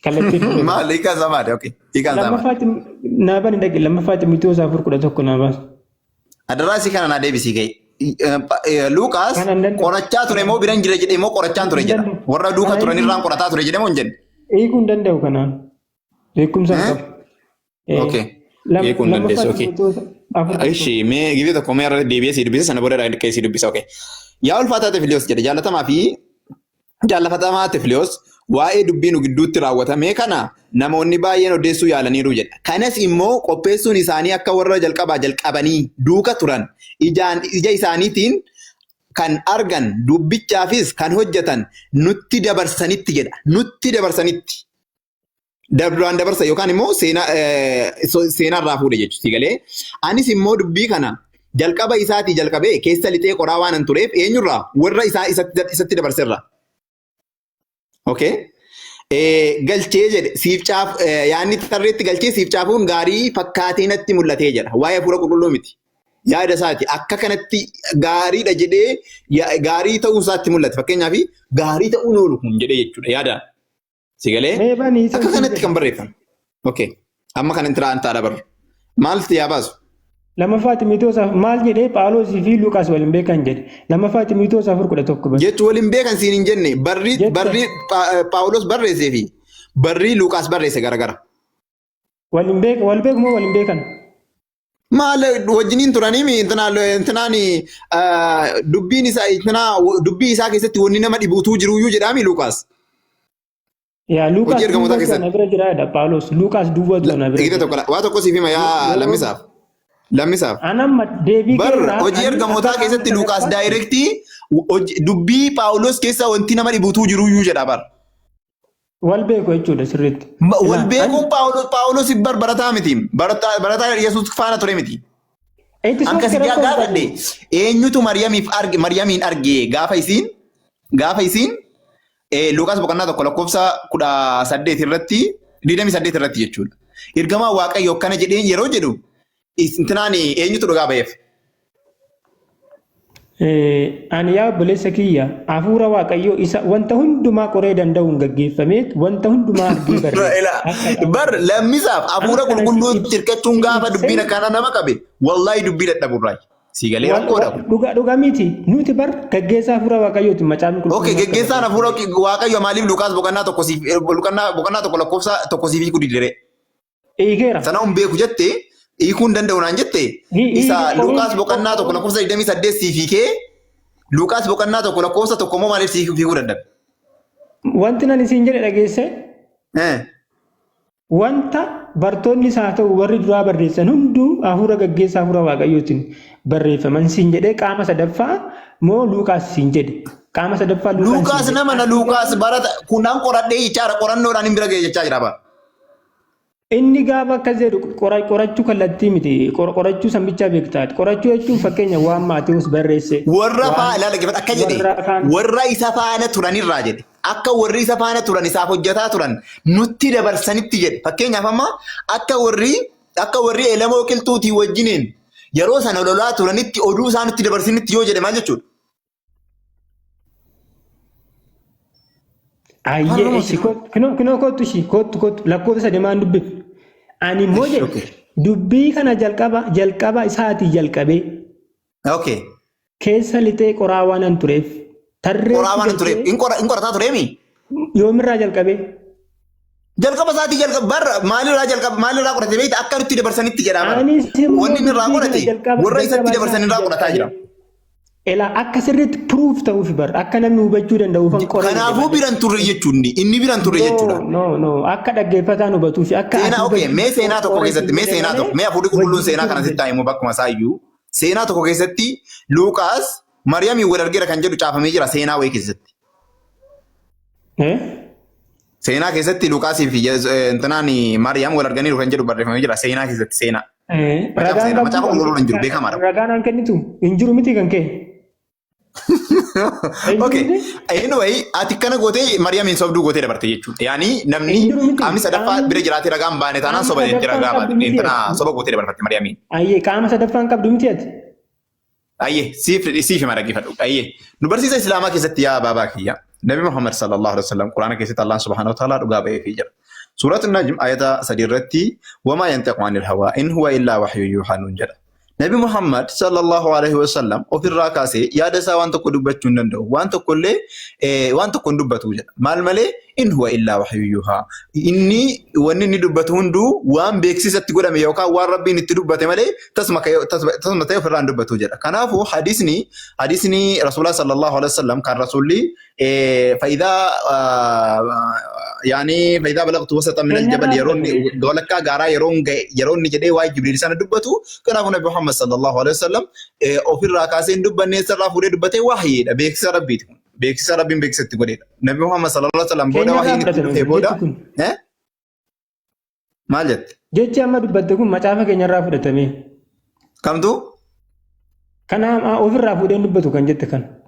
Kallattii. Maal hiikaan isaa maali? Okay. Hiikaan isaa maali? Lammaffaa naabani dhaqe lammaffaa Ximotewos 4:11 na baas. Adaraasi kana na deebisi kee. Luqaas qorachaa ture moo biran jira jedhee moo qorachaan ture jedha. Warra duuka turanirraan qorataa ture jedhee moo hin jenne? Hiikuu hin danda'u kanaan. Beekumsa qaba. Okay. Hiikuu hin dandeessu. Okay. Ishi mee gibee tokko mee irra deebi'ee si dubbisa sana booda dhaqee si dubbisa. Okay. Yaa ulfaataa Tefiliyoos jedhe jaallatamaa fi jaallatamaa Tefiliyoos waa'ee dubbii nu gidduutti raawwatame kana namoonni baay'een odeessuu yaalaniiru jedha. Kanas immoo qopheessuun isaanii akka warra jalqabanii duuka turan ija isaaniitiin kan argan dubbichaafis kan hojjetan nutti dabarsanitti jedha. Nutti dabarsanitti. Duraan dabarsa yookaan immoo seenarraa fuudhe jechuuti galee. Anis immoo dubbii kana jalqaba isaatii jalqabee keessa lixee qoraa waan hin tureef eenyurraa warra isaa isatti dabarserra. Okay. Galchee jedhe siif caaf yaanni tarreetti galchee siif caafuun gaarii fakkaatee natti mul'atee jedha. Waa'ee hafuura qulqulluu miti. Yaada isaati akka kanatti gaariidha jedhee gaarii ta'uu isaatti mul'ate. Fakkeenyaaf gaarii ta'uun oolu kun jedhee jechuudha yaadaan. Sigalee akka kanatti kan barreeffame. Okay. Amma kan intiraan ta'a barru. Maaltu yaa baasu? Lammaffaa Ximotewos maal jedhee Phaawulos fi Luqaas waliin beekan jedhe. Lammaffaa Ximotewos 4:11. Jechuun waliin beekan siin hin jenne barri Phaawulos barreessee fi barri Luqaas barreesse garagara. Wal beeku moo waliin beekan? Maal wajjiniin turanii intinaan dubbii isaa keessatti wanni nama dhibuutuu jiruyyuu jedhaami Luqaas. Yaa Luqaas duwwaa na bira jiraadha Phaawulos Luqaas duwwaa na bira. Waa tokko siif hima yaa lammisaaf. Lammisaaf. Anamma deebii keerraa. Hojii ergamootaa keessatti Luqaas daayirektii dubbii Phaawulos keessa wanti nama dhibuutuu jiruyyuu jedha bar. Wal beeku jechuudha sirriitti. Wal beekuun Phaawulos barataa miti. Barataa Yesuus faana ture miti. Akkasii gaafadhe eenyutu Maryamiin arge gaafa isiin Luqaas boqonnaa tokko lakkoofsa 18 irratti 28 irratti jechuudha. Ergamaa Waaqayyoo akkana jedheen yeroo jedhu intinaan eenyutu dhugaa ba'eef? Ani yaa obboleessa kiyya hafuura Waaqayyoo isa wanta hundumaa qoree danda'uun gaggeeffameet wanta hundumaa argee barreessa. Bar lammisaaf hafuura qulqulluu hirkachuun gaafa dubbiin akkana nama qabe wallaahi dubbii dadhaburraa. Siigalee rakkoodha. Dhugaa miti nuti bar gaggeessaa hafuura Waaqayyooti macaan qulqulluu. Okay gaggeessaan hafuura Waaqayyoo maaliif Luqaas boqonnaa tokko lakkoofsa tokko siif kudidire? Eegeera. Sana hin beeku jettee hiikuun danda'u naan jette isa Luqaas boqonnaa tokko lakkoofsa 28 siifii Luqaas boqonnaa tokko lakkoofsa tokko moo maaliif siifuu dadhabe? Wanti nan isin jedhe dhageesse wanta bartoonni isaa ta'u warri duraa barreessan hunduu hafuura gaggeessaa hafuura Waaqayyootiin barreeffaman siin jedhee qaama sadaffaa moo Luqaas siin jedhe qaama sadaffaa Luqaas nama na Luqaas barata kunaan qoradhee jechaadha qorannoodhaan hin bira ga'e jechaa jira bara. Inni gaafa akkas jedhu qorachuu kallattii miti qorachuu sammichaa beektaati qorachuu jechuun fakkeenya waan Maatewos barreesse warra faana ilaala akka jedhe warra isa faana turanirraa jedhe akka warri isa faana turan isaaf hojjetaa turan nutti dabarsanitti jedhe fakkeenyaaf amma akka warri Elamoo Qilxuutii wajjiniin yeroo sana lolaa turanitti oduu isaa nutti dabarsanitti yoo jedhe maal jechuudha? Ayyee ishi kunoo kottu ishi kottu lakkoofsa deemaan dubbif. Ani immoo jedhe dubbii kana jalqaba isaatii jalqabee. Okay. Keessa lixee qoraa waan an tureef. Qoraa waan an tureef in qorataa tureemi? Yoomirraa jalqabee. Jalqaba isaatii jalqaba barra maalirraa qorate beekta akka nutti dabarsanitti jedha bara. Wanni inni irraa qorate warra isatti dabarsan irraa qorataa jira. Ela akka sirriitti proof ta'uuf bar akka namni hubachuu danda'u fan qorate. Kanaafuu biran turre jechuun inni biran turre jechuudha. No akka dhaggeeffataan hubatuuf akka seenaa okay mee seenaa tokko keessatti mee seenaa tokko mee hafuurri qulqulluun seenaa kana sitti himu bakkuma isaayyuu seenaa tokko keessatti Luuqaas Mariyaamii wal argeera kan jedhu caafamee jira seenaa wayii keessatti. Seenaa keessatti Luuqaasii fi intinaan Mariyaam wal arganiiru kan jedhu barreeffamee jira seenaa keessatti seenaa. Macaafa qulqulluun hin jiru beekamaadha. Ragaan kan kennitu hin jiru miti kan kee. Okay. Anyway, ati kana gootee Mariyaamiin sobduu gootee dabarte jechuudha. Yaani namni qaamni sadaffaa bira jiraatee ragaan baane taanaan soba jettee ragaa baate. Intina soba gootee dabarfatti Mariyaamiin. Ayyee qaama sadaffaan qabdu miti ati. Ayyee siif hima dhaggeeffadhu. Ayyee nu barsiisa Islaamaa keessatti yaa baabaa kiyya. Nabi Muhammad sallallahu alaihi wasallam Quraana keessatti Allah subhanahu wa ta'ala dhugaa ba'ee fi jira. Suurat An-Najm ayata 3 irratti wama yantiqu anil hawa in huwa illa wahyu yuha nun jedha. Nabi Muhammad sallallahu alaihi wasallam ofirraa kaasee yaada isaa waan tokko dubbachuu hin danda'u. Waan tokko hin dubbatu jedha. Maal malee in huwa illa wahyu yuha. Inni wanni inni dubbatu hunduu waan beeksisatti godhame yookaan waan Rabbiin itti dubbate malee tasuma ta'e ofirraa hin dubbatu jedha. Kanaafuu hadisni Rasulullah sallallahu alaihi wasallam kan Rasulli فإذا بلغت وسطا من الجبل يرون دولكا غارا يرون جدي واي جبريل سنه دبتو كان النبي محمد صلى الله عليه وسلم او في راكاسين دبني سرافو دبته وحي بيكس ربي بيكست غدي النبي محمد صلى الله عليه وسلم بودا وحي بودا مالت جيتش اما دبتكم مچافا كenya را فدتمي كمتو كان او في رافو دبتو كان جت كان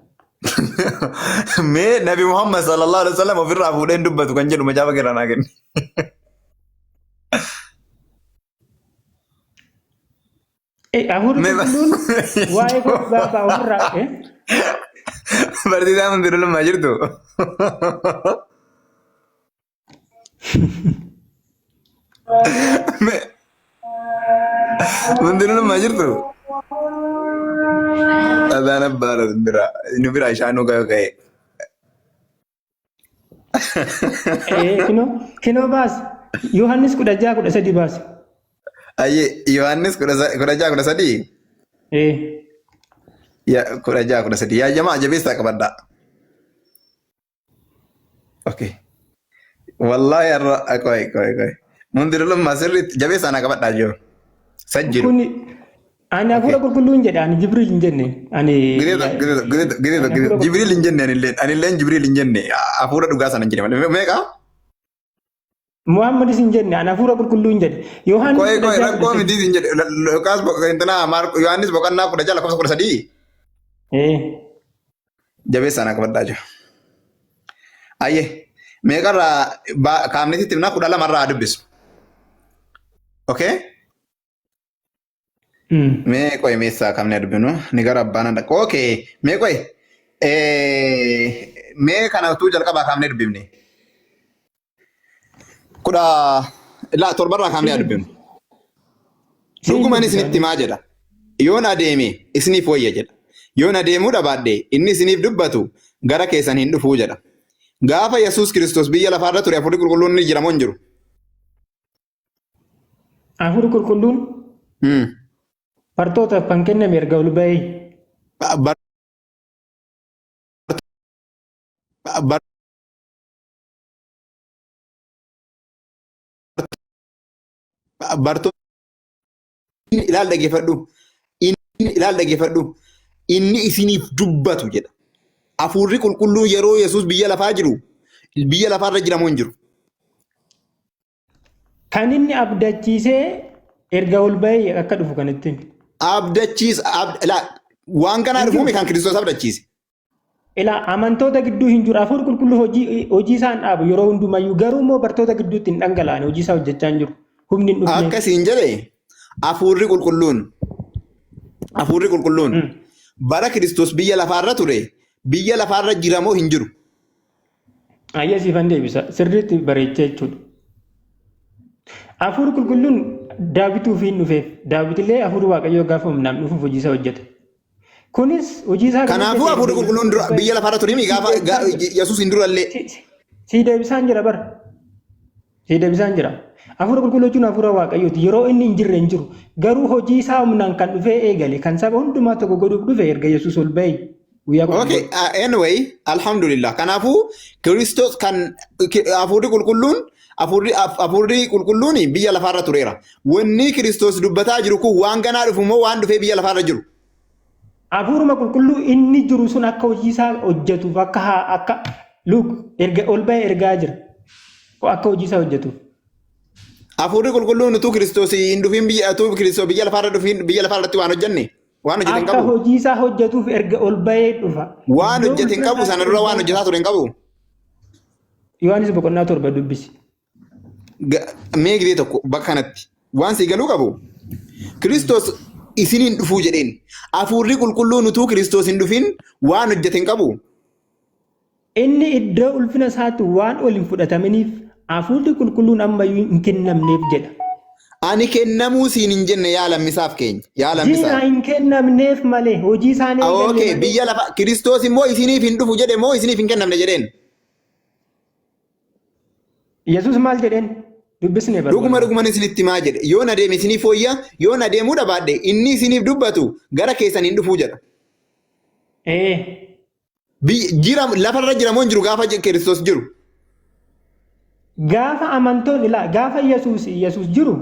Me Nabi Muhammad sallallahu alaihi wasallam ofirraa fuudhee dubbatu kan jedhu macaafa keerranaa kenni. Waa'ee baabaa ofirraa barsiisaa Mundiruu Lammaa jirtu. Mundiruu Lammaa jirtu. Adana bara nubira ishanu gaye. Kino bas Yohanes kuda sadi bas. Aye Yohanes kuda sadi. Ya kuda sadi. Ya jamaah jabisa kabada. Okay. Wallahi koi. Mundirul masir jabisa na kabada jo. Sajil. Ani afura qulqulluun jedha ani Jibril hin jenne ani Jibril hin jenne ani leen Jibril hin jenne afura dhugaa sana hin jenne meeqa Muhammad hin jenne ani afura qulqulluun jedhe Yohanis koi rakkoo miti hin jedhe Luqaas intana Yohanis boqonnaa 16 jabeessa ana qabadhaa jiru ayye meeqarraa kaamnititti himnaa 12 irraa dubbisu okay Me koi mesa kamne dubinu nigara bana da okay me koi me kana tu jalqaba kamne dubimne kuda la torbarra kamne dubinu duguma isinitti maa jedha yoon adeeme isiniif wayya jedha yoon adeemuu dhabaadhe inni isiniif dubbatu gara keessan hin dhufuu jedha gaafa Yesuus Kiristoos biyya lafaarra ture afurri qulqulluun ni jiramoo hin jiru afurri qulqulluun Partoota kan kenname erga ol ba'ee. Bartoonni ilaal dhaggeeffadhu. Inni isiniif dubbatu jedha. Afurri qulqulluu yeroo Yesuus biyya lafaa jiru biyya lafaarra jiramoo hin jiru. Kan inni abdachiisee erga ol ba'ee akka dhufu kan ittiin. Waan kanaa dhufuumi kan Kiristoos abdachiise. Ilaa amantoota gidduu hin jiru afur qulqulluu hojii isaan dhaabu yeroo hundumayyuu garuu immoo bartoota gidduutti hin dhangala'an hojii isaa hojjechaa hin jiru. Humni hin dhufne. Akkasiin jedhee afurri qulqulluun bara Kiristoos biyya lafaarra ture biyya lafaarra jiramoo hin jiru. Ayya siifan deebisa sirriitti bareechee jechuudha. Afur qulqulluun Daawituu fi dhufeef Daawitillee afur waaqayyoo gaafa humnaan dhufuuf hojii isaa hojjete. Kunis hojii isaa kanaafuu afurri qulqulluun biyya lafaarra ture gaafa Yesuus hin durallee. Si deebisaan jira bara. Si deebisaan jira. Hafuura qulqulluu jechuun hafuura waaqayyooti. Yeroo inni hin jirre hin jiru. Garuu hojii isaa humnaan kan dhufee eegale kan saba hundumaa tokko godhuuf dhufe erga Yesuus ol ba'e. Okay, anyway, alhamdulillah. Kanaafuu Kiristoos kan hafuurri qulqulluun biyya lafaarra tureera. Wanni Kiristoos dubbataa jiru kun waan ganaa dhufu moo waan dhufee biyya lafaarra jiru? Hafuuruma qulqulluu inni jiru sun akka hojii isaa hojjetuuf akka Luuk erga ol ba'e ergaa jira. Akka hojii isaa hojjetuuf. Hafuurri qulqulluun utuu Kiristoos hin dhufin Kiristoos biyya lafaarratti waan hojjenne? Waan hojjete hin qabu. Akka hojii isaa hojjetuuf erga ol ba'ee dhufa. Waan hojjete hin qabu sana dura waan hojjetaa ture hin qabu. Yohaanis boqonnaa 7 dubbisi. Mee gidee tokko bakka kanatti waan si galuu qabu. Kiristoos isiniin dhufuu jedheen. Hafuurri qulqulluun utuu Kiristoos hin dhufin waan hojjete hin qabu. Inni iddoo ulfina isaatti waan ol hin fudhatamaniif hafuurri qulqulluun ammayyuu hin kennamneef jedha. Ani kennamuu siin hin jenne yaa lammisaaf keenya. Yaa lammisaaf. Diina hin kennamneef malee hojii isaanii eegalee. Okay, biyya lafa Kiristoos immoo isiniif hin dhufu jedhe moo isiniif hin kennamne jedheen? Yesuus maal jedheen? Dubbisnee barbaada. Dhuguma isinitti himaa jedhe. Yoo na deeme isiniif wayya, yoo na deemuu dhabaadhe inni isiniif dubbatu gara keessan hin dhufuu jedha. Lafarra jira moo hin jiru gaafa Kiristoos jiru? Gaafa amantoonni gaafa Yesuus jiru.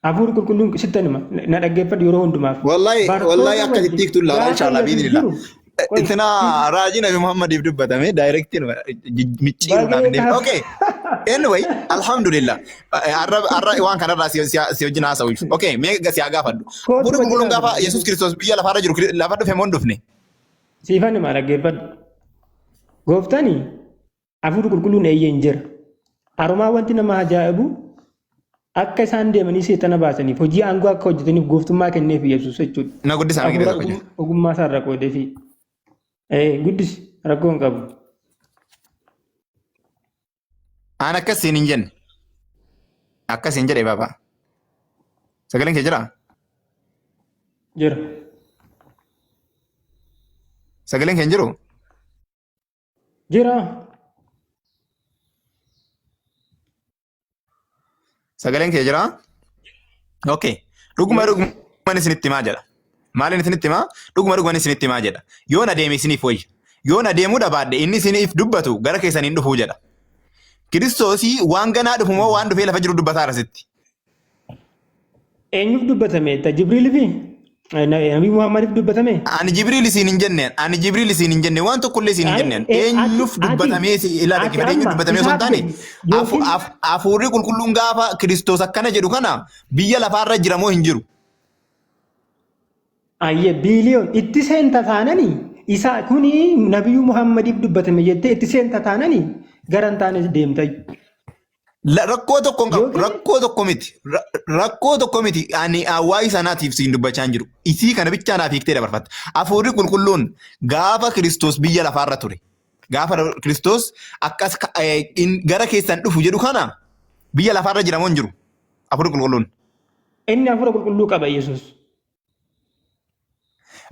Hafuurri qulqulluun sittanima na dhaggeeffadhu yeroo hundumaaf. Wallahi akkasitti hiiktu laa inshallah biidillah. Intina raajii Nabi Muhammadiif dubbatame daayirektiin micciiruudhaaf. Okay. Anyway, alhamdulillah. Arra waan kanarraa si wajjin haasa'u. Okay, mee si haa gaafadhu. Hafuurri qulqulluun gaafa Yesuus Kiristoos biyya lafaarra jiru lafa dhufe moo hin dhufne? Siifanima dhaggeeffadhu. Gooftani hafuurri qulqulluun eeyyeen jira. Harumaa wanti nama ajaa'ibu akka isaan deemanii seexana baasaniif hojii aangoo akka hojjetaniif gooftummaa kenneef Yesuus jechuudha. Na guddisaa miti beekaa jiru. Ogummaa isaa irra qoodeefi. Guddis rakkoo hin qabu. Aan akkasiin hin jenne. Akkasiin jedhee baabaa. Sagaleen kee jiraa? Jira. Sagaleen kee hin jiru? Jira. Sagaleen kee jiraa? Okay. Dhuguma isinitti himaa jedha. Maaliin isinitti himaa? Dhuguma isinitti himaa jedha. Yoo na deeme isiniif wayya. Yoo na deemuu dhabaadhe inni isiniif dubbatu gara keessaniin dhufuu jedha. Kiristoosii waan ganaa dhufu moo waan dhufee lafa jiru dubbataa arasitti? Eenyuuf dubbatame? Jibriilifi? Nabi Muhammadiif dubbatame? Ani Jibriil isiin hin jenneen. Waan tokkollee isiin hin jenneen. Eenyuuf dubbatamee ilaala kifate eenyuuf dubbatamee osoo hin taane hafuurri qulqulluun gaafa Kiristoos akkana jedhu kana biyya lafaarra jira moo hin jiru? Ayyee biiliyoon itti seenta taananii isa kuni Nabi Muhammadiif dubbatame jettee itti seenta taananii gara hin taanes deemta. Rakkoo tokko miti. Ani waa'ee sanaatiif siin dubbachaa hin jiru. Isii kana bichaa naaf hiiktee dabarfatta. Hafuurri qulqulluun gaafa Kiristoos biyya lafaarra ture. Gaafa Kiristoos akkas gara keessan dhufu jedhu kana biyya lafaarra jira moo hin jiru? Hafuurri qulqulluun. Inni hafuura qulqulluu qaba Yesuus.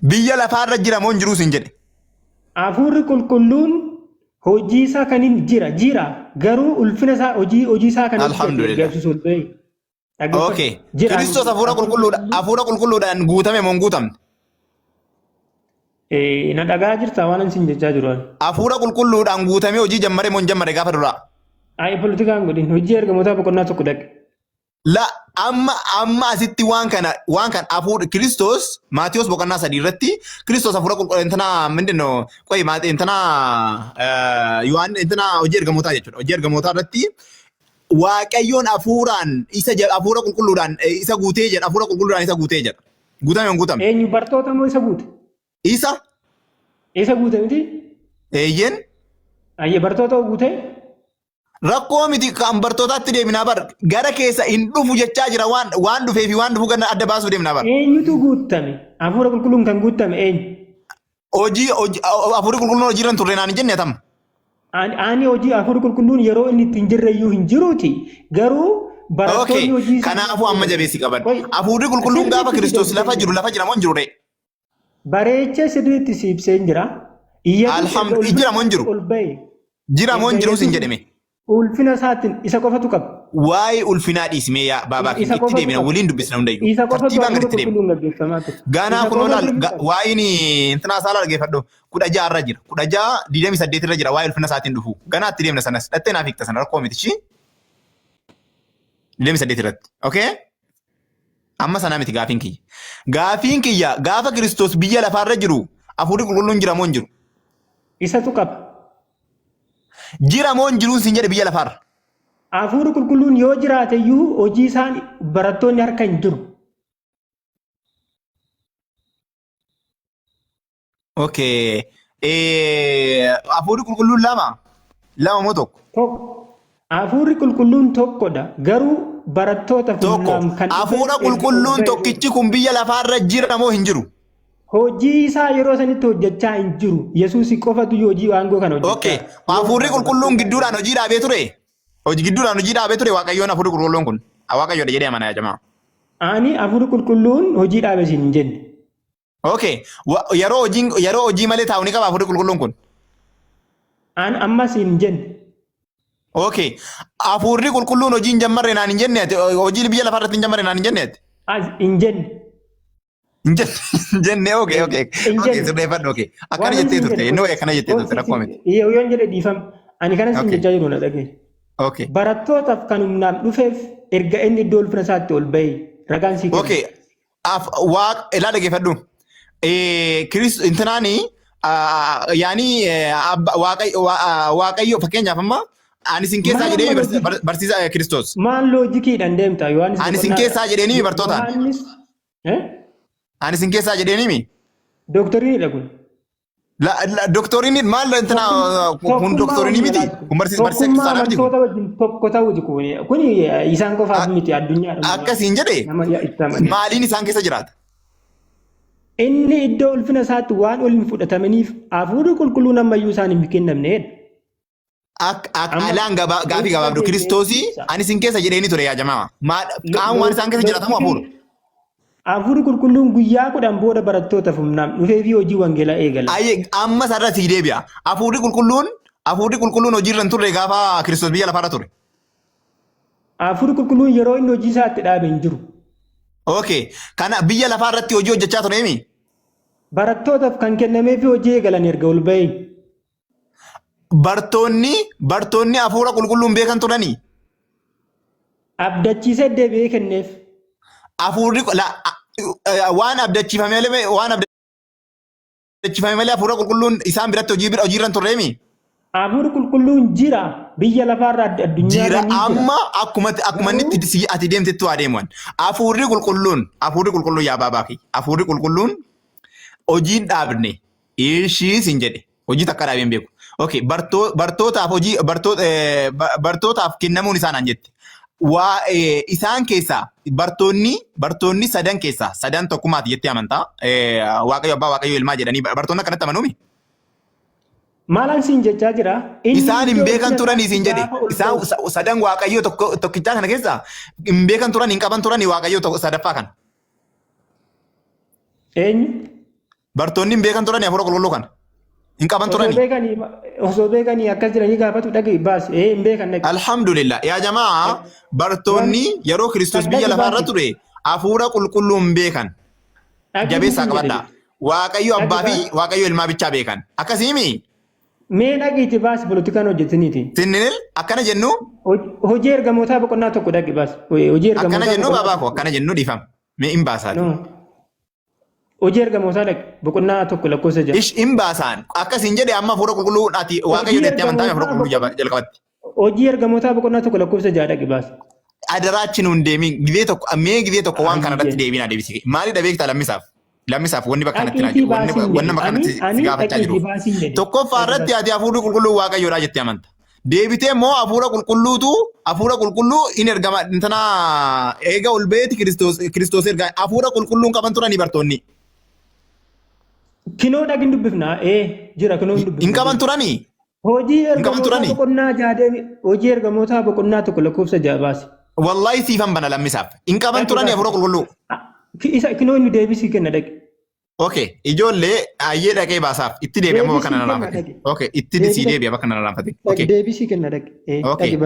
Biyya lafaarra jira moo hin jiru siin jedhe? Hafuurri qulqulluun hojii isaa kaniin jira garuu ulfina isaa hojii isaa kaniin alhamdulillah. Okay. Kiristoos hafuura qulqulluudhaan guutame moo hin guutamne? Na dhagaa jirta waan isin jechaa jiru. Hafuura qulqulluudhaan guutame hojii jammare moo hin jammare gaafa duraa? Poolitikaan godhin hojii ergamootaa boqonnaa tokko dhaqe. La amma asitti waan kana hafuura Kiristoos Maatiyos boqonnaa 3 irratti Kiristoos hafuura qulqulluu intana mindinno qoy maatii intana Yohaannis intana hojii ergamootaa jechuudha. Hojii ergamootaa irratti Waaqayyoon hafuura qulqulluudhaan isa guutee jedha. Hafuura qulqulluudhaan isa guutee jedha. Guutame moo guutame? Eenyu bartoota moo isa guute? Isa guute miti? Eeyyeen? Ayyee bartoota guute? Rakkoo miti kan bartootaatti deemnaa bar gara keessa hin dhufu jechaa jira waan dhufee fi waan dhufu ganna adda baasuu deemnaa bar. Eenyutu guutame? Hafuura qulqulluun kan guutame eenyu? Hafuurri qulqulluun hojii irra hin turre naan hin jenne tam. Ani hojii hafuurri qulqulluun yeroo inni ittiin jirreyyuu hin jiruuti. Garuu barattoonni hojii kanaafuu amma jabeessi qaban. Hafuurri qulqulluun gaafa Kiristoos lafa jira moo hin jiru ree? Bareechee sirriitti siibsee jira. Jira moo hin jiru? Jira moo hin jiru siin jedhame? ulfina isaatiin isa qofatu qaba. Waa'ee ulfinaa dhiismee yaa baabaa Isa itti qofatu deebina qaba. waliin dubbisna hundayyuu. Isa qofatu Tartiibaan hafuura gaditti deemna. qulqulluun gaggeeffamaa ture. Ganaa Isa kunoo qofatu laal waa'een intinaa isaa laal geeffadhu 16 irra jira. 16 28 irra jira waa'ee ulfina isaatiin dhufu. Ganaa itti deemna sanas dhattee naaf hiikta sana rakkoo miti ishii. 28 irratti. Okay? Amma sanaa miti gaafiin kiyya. Gaafiin kiyya gaafa Kiristoos biyya lafaarra jiru hafuurri qulqulluun jira moo hin jiru? Isatu qaba. Jira moo hin jiruun siin jedhe biyya lafaarra? Hafuurri qulqulluun yoo jiraate iyyuu hojii isaan barattoonni harka hin jiru. Okay. Hafuurri qulqulluun lama moo tokko? Tokko. Hafuurri qulqulluun tokkodha. Garuu barattoota Tokko. Hafuura qulqulluun tokkichi kun biyya lafaarra jira moo hin jiru? hojii isaa yeroo sanitti hojjechaa hin jiru. Yesuus qofatu hojii aangoo kana hojjechaa. Okay. Hafuurri qulqulluun gidduudhaan hojii dhaabee ture? Gidduudhaan hojii dhaabee ture Waaqayyoon hafuurri qulqulluun kun. Waaqayyoodha jedhee amana yaa jamaa. Ani hafuurri qulqulluun hojii dhaabe siin hin jenne. Okay. Yeroo hojii malee taa'u ni qaba hafuurri qulqulluun kun. An ammas hin jenne. Okay. Hafuurri qulqulluun hojii hin jammarre naan hin jenneeti. Hojii biyya lafaarratti hin jammarre naan hin jenneeti. As hin jenne. Hin jenne okay. Sirreeffadhu okay. Akkana jettee turte. Inni akkana jettee turte rakkoo miti. Yoon jedhe dhiifama. Ani kanas hin jechaa jiru na dhagaye. Okay. Barattootaaf kan humnaan dhufeef erga inni iddoo ulfina isaatti ol bahee ragaan sii Okay. Ilaa dhageeffadhu. Intinaani yaani Waaqayyo fakkeenyaaf amma ani isin keessaa jedhee barsiisa Kiristoos. Maal loojikiidhaan deemta Yohaanis? Ani isin keessaa jedheenii bartootaan. Ani isin keessaa jedheenii. Dooktoriinidha kun. Dooktoriin maal intina kun dooktoriin miti. Kun barsiisa Kiristoos miti. Tokkummaa wajjin tokko ta'uuti kun. Kun isaan qofaaf miti addunyaadha. Akkasiin jedhee maaliin isaan keessa jiraata? Inni iddoo ulfina isaatti waan ol hin fudhatamaniif hafuurri qulqulluun ammayyuu isaan hin kennamneedha. Alaan gaafii gabaabdu Kiristoosii ani isin keessa jedheenii ture yaa jamaa. Qaama waan isaan keessa jiraatamu hafuura. Hafuurri qulqulluun guyyaa 10 booda barattootaaf humnaan dhufee fi hojii wangeelaa eegala. Amma sarara sii deebi'a. Hafuurri qulqulluun hojiirra hin turre gaafa Kiristoos biyya lafaarra ture. Hafuurri qulqulluun yeroo inni hojii isaatti dhaabe hin jiru. Okay. Kana biyya lafaarratti hojii hojjechaa tureemi? Barattootaaf kan kennamee fi hojii eegalan erga ol bahee. Bartoonni hafuura qulqulluun beekan turanii? Abdachiisee deebi'ee kenneef. Hafuurri waan abdachiifame malee hafuura qulqulluun isaan biratti hojiirra hin turreemi? Hafuurri qulqulluun jira biyya lafaarra addunyaa jira amma akkuma inni ati deemtetti waa deemuun hafuurri qulqulluun yaa baabaa fi hafuurri qulqulluun hojiin dhaabne ishiis hin jedhe hojii takka dhaabeen beeku. Okay. Bartootaaf kennamuun isaan jette. Isaan keessaa bartoonni sadan keessaa sadan tokkummaati jettee amantaa Waaqayyo Abbaa Waaqayyo Ilmaa jedhanii bartoonni akkanatti amanuumi? Maalaan siin jechaa jira? Isaan hin beekan turanii siin jedhe. Isaan sadan Waaqayyo tokkichaa kana keessaa hin beekan turan hin qaban turanii Waaqayyo sadaffaa kana. Eenyu? Bartoonni hin beekan turanii hafuura qulqulluu kana. Hin qaban turanii. Osoo beekanii akkas jiranii gaafatu dhaga'i baas. Hin beekan dhaga'i. Alhamdulillah. Yaa jamaa bartoonni yeroo Kiristoos biyya lafaarra ture hafuura qulqulluu hin beekan. Jabeessaa qabadhaa. Waaqayyo Abbaa fi Waaqayyo Ilmaa bichaa beekan. Akkasiimi? Mee dhagiiti baas polotikaan hojjetaniiti. Sinnil akkana jennu? Hojii ergamootaa boqonnaa tokko dhagi baas. Akkana jennu baabaa koo akkana jennu dhiifama. Mee hin baasaati. Hojii ergamootaa dhagi boqonnaa tokko lakkoofsa ja'a. Hin baasaan akkasiin jedhe amma hafuura qulqulluu ati Waaqayyo jettee amantaa hafuura qulqulluu jalqabatti. Hojii ergamootaa boqonnaa tokko lakkoofsa ja'a dhagi baas. Adaraachi nuun deemin gibee tokko waan kana irratti deebinaa deebisi. Maalidha beektaa lammisaaf? Lammisaaf wanni bakka kanatti wanni bakka kanatti si gaafachaa jiru. Tokkoffaa irratti ati hafuurri qulqulluu Waaqayyoodhaa jettee amanta. Deebitee immoo hafuura qulqulluu in ergama intana eega ol beeti Kiristoos ergaa hafuura qulqulluun qaban turanii bartoonni. Kinoo dhagin dubbifnaa jira kinoo hin dubbifnaa. Hin qaban turanii? Hojii ergamootaa boqonnaa ja'a hojii ergamootaa boqonnaa tokko lakkoofsa ja'a baasi. Wallahi siifan bana lammisaaf. Hin qaban turanii hafuura qulqulluu. Isa kinoo inni deebisii kenna dhaqe. Okay, ijoollee ayyee dhaqee baasaaf itti deebi'amoo bakka nana laafate. Okay, itti sii deebi'a bakka nana laafate. Okay. Deebisii kenna dhaqe. Okay.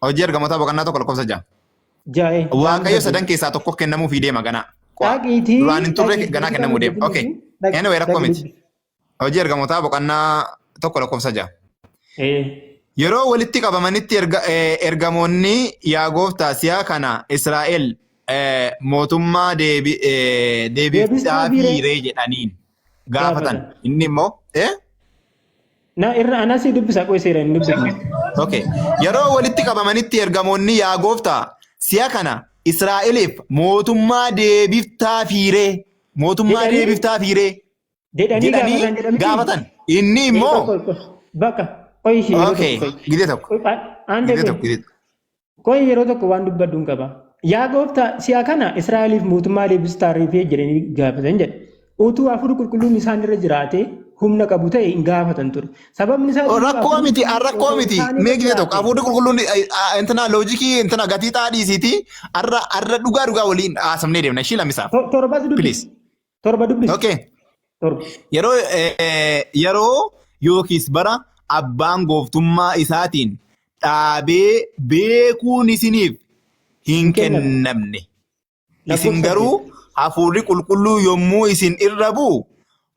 Hojii ergamootaa boqonnaa tokko lakkoofsa ja'a. Jaa'ee. Waaqayyo sadan keessaa tokko kennamuu fi deema ganaa. Dhaqiitii. Duraan hin turre ganaa kennamuu deema. Okay. Anyway rakkoo miti. Hojii ergamootaa boqonnaa tokko lakkoofsa ja'a. Yeroo walitti qabamanitti ergamoonni yaa gooftaa siyaa kana Israa'el mootummaa deebiftaa fiiree jedhaniin gaafatan. Inni immoo na irra anasi dubbisa qoy seera inni dubbisa. Okay. Yeroo walitti qabamanitti ergamoonni yaa gooftaa siyaa kana Israa'eliif mootummaa deebiftaa fiiree jedhanii gaafatan. Inni immoo bakka qoy ishee okay. Gidee tokko. Qoy yeroo tokko waan dubbadduun qaba. Yaa gooftaa siyaa kana Israa'eliif mootummaa deebiftaa fiiree jedhanii gaafatan jedhe. Utuu hafuurri qulqulluun isaan irra jiraate humna qabu ta'e hin gaafatan ture. Sababni isaa rakkoo miti. Mee gidee tokko hafuurri qulqulluun intina loojikii intina gatii xaadhiisiiti arra dhugaa waliin haasamnee deemna ishii lamisaaf. Torba dubbisi. Okay. Yeroo yookiis bara abbaan gooftummaa isaatiin dhaabee beekuun isiniif hin kennamne. Isin garuu hafuurri qulqulluu yommuu isin irra bu'u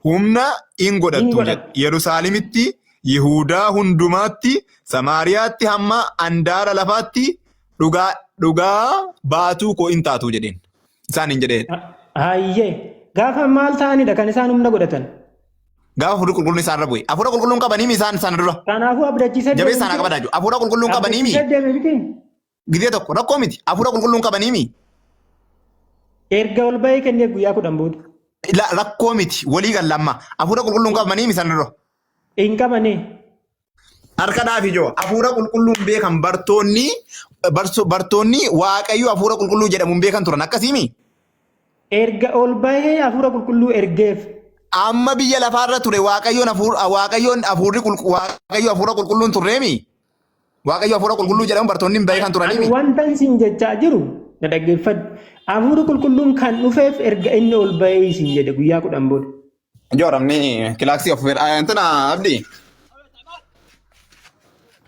humna hin godhattu jedha. Yerusaalemitti, Yihuudaa hundumaatti, Samaariyaatti hamma andaara lafaatti dhugaa baatuu koo hin taatu jedheen. Isaan hin jedheen. Hayyee gaafa maal ta'anidha kan isaan humna godhatan? Gaafa hafuurri qulqulluun isaan irra bu'e. Hafuura qulqulluun qabaniimi isaan dura. Kanaafuu abdachiisa jabeessaan akka badaaju. Hafuura qulqulluun qabaniimi. Gidee tokko rakkoo miti. Hafuura qulqulluun qabaniimi. Erga ol bahee kennee guyyaa 10 booda. Rakkoo miti walii gallamma. Hafuura qulqulluun qabaniimi isaan dura. Hin qabane. Harkadhaaf ijoo hafuura qulqulluun beekan bartoonni waaqayyo hafuura qulqulluu jedhamuun beekan turan akkasiimi. Erga ol bahee hafuura qulqulluu ergeef. Amma biyya lafaarra ture waaqayyoon hafuura qulqulluun turreemi. Waaqayyo hafuura qulqulluu jedhamu bartoonni beekan turaniimi. Wanta isin jechaa jiru na dhaggeeffadhu. Hafuura qulqulluun kan dhufeef erga inni ol bahee isin jedhe guyyaa 10 booda. Jooramni kilaaksii of intina abdii.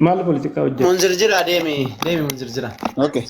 Maal politika hojjeta? Munzirjira deemi munzirjira. Okay.